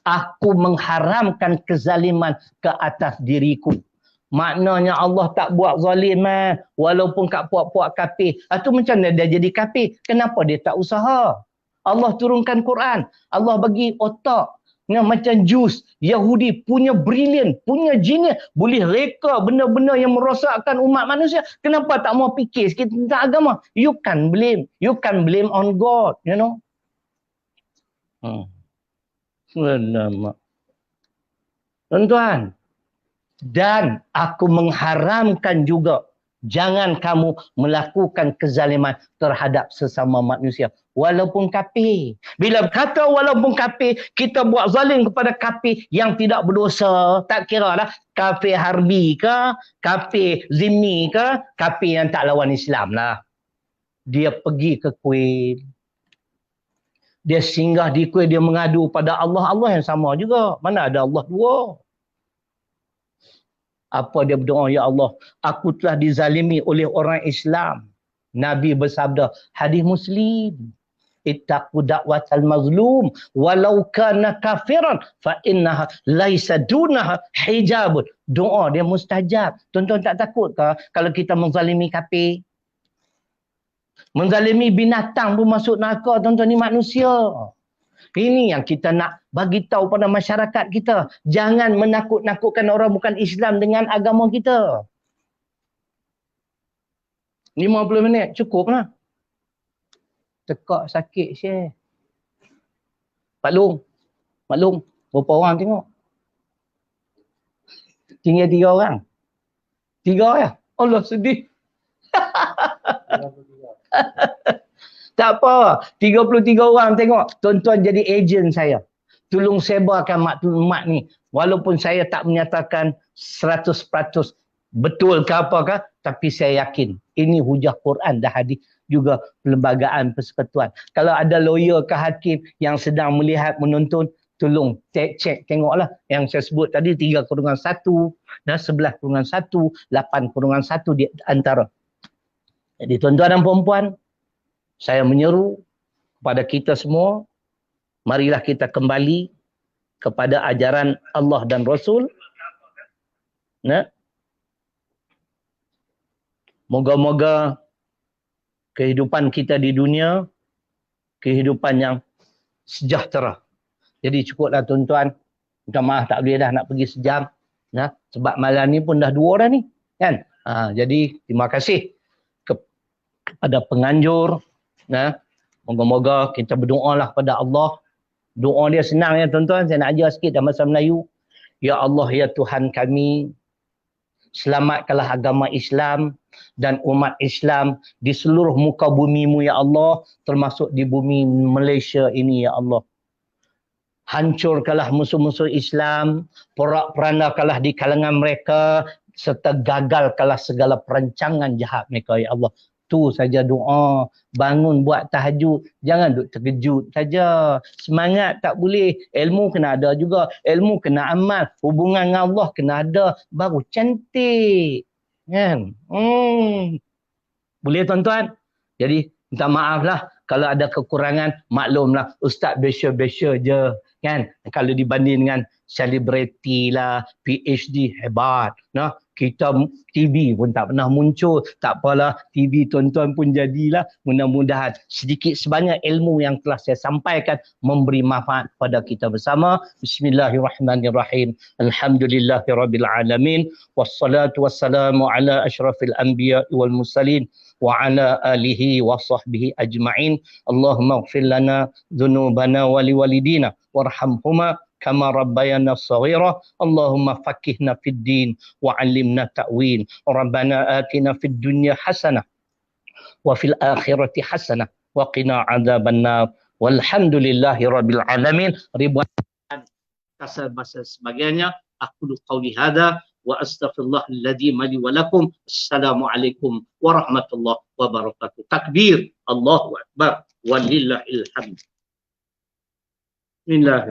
aku mengharamkan kezaliman ke atas diriku. Maknanya Allah tak buat zalim walaupun kat puak-puak kafir. Itu macam mana dia jadi kafir? Kenapa dia tak usaha? Allah turunkan Quran. Allah bagi otak. Macam jus. Yahudi punya brilliant, punya genius. Boleh reka benda-benda yang merosakkan umat manusia. Kenapa tak mau fikir sikit tentang agama? You can blame. You can blame on God. You know. Tuan-tuan. Dan aku mengharamkan juga. Jangan kamu melakukan kezaliman terhadap sesama manusia. Walaupun kafir. Bila kata walaupun kafir, kita buat zalim kepada kafir yang tidak berdosa. Tak kira lah kafir harbi ke, kafir zimmi ke, kafir yang tak lawan Islam lah. Dia pergi ke kuil. Dia singgah di kuil, dia mengadu pada Allah. Allah yang sama juga. Mana ada Allah dua? Apa dia berdoa, Ya Allah, aku telah dizalimi oleh orang Islam. Nabi bersabda, hadis Muslim, ittaqu da'watal mazlum walau kana kafiran fa innaha laisa dunaha hijab. Doa dia mustajab. Tuan-tuan tak takut ke kalau kita menzalimi kafir? Menzalimi binatang pun masuk neraka, tuan-tuan, ni manusia. Ini yang kita nak bagi tahu pada masyarakat kita. Jangan menakut-nakutkan orang bukan Islam dengan agama kita. 50 minit cukup lah. Tekak sakit share. Maklum. Berapa orang tengok? Tinggal 3 orang. 3 orang. Allah sedih. Tak apa. 33 orang tengok. Tuan-tuan jadi ejen saya. Tolong sebarkan maklumat ni. Walaupun saya tak menyatakan 100% betul ke apakah. Tapi saya yakin. Ini hujah Quran dah hadis juga perlembagaan persekutuan. Kalau ada lawyer ke hakim yang sedang melihat, menonton, tolong cek tengoklah. Yang saya sebut tadi 3/1 dan 11/1, 8/1 di antara. Jadi tuan-tuan dan puan-puan, saya menyeru kepada kita semua, marilah kita kembali kepada ajaran Allah dan Rasul. Nah, moga-moga kehidupan kita di dunia, kehidupan yang sejahtera. Jadi cukuplah tuan-tuan. Minta maaf tak boleh dah nak pergi sejam. Nah, sebab malam ni pun dah 2 orang ni. Kan? Jadi terima kasih kepada penganjur. Nah, moga-moga kita berdoalah pada Allah. Doa dia senang ya tuan-tuan. Saya nak ajar sikit dalam bahasa Melayu. Ya Allah, ya Tuhan kami, selamatkanlah agama Islam dan umat Islam di seluruh muka bumi-Mu ya Allah, termasuk di bumi Malaysia ini ya Allah. Hancurkanlah musuh-musuh Islam, porak-perandakanlah di kalangan mereka, serta gagalkanlah segala perancangan jahat mereka ya Allah. Tu saja doa. Bangun buat tahajud. Jangan duk terkejut saja. Semangat tak boleh. Ilmu kena ada juga. Ilmu kena amal. Hubungan dengan Allah kena ada. Baru cantik. Kan? Boleh tuan-tuan? Jadi minta maaf lah. Kalau ada kekurangan, maklumlah. Ustaz biasa-biasa je. Kan? Kalau dibanding dengan selebriti lah, PhD, hebat. Nah, kita TV pun tak pernah muncul. Tak apalah, TV tuan-tuan pun jadilah. Mudah-mudahan sedikit sebanyak ilmu yang telah saya sampaikan memberi manfaat pada kita bersama. Bismillahirrahmanirrahim. Alhamdulillahirrabbilalamin. Wassalatu wassalamu ala ashrafil anbiya wal mursalin. وعلى آله وصحبه أجمعين اللهم اغفر لنا ذنوبنا ولوالدينا وارحمهما كما ربيانا صغيرا اللهم فقهنا في الدين وعلمنا تأويل ربنا آتنا في الدنيا حسنة وفي الآخرة حسنة وقنا عذاب النار والحمد لله رب العالمين ribuan kasar bahasa sebagainya aku qauli hada wa astaghfirullahal li wa lakum. Assalamualaikum warahmatullahi wabarakatuh. Takbir, Allahu akbar, walillahil hamd. Bismillah.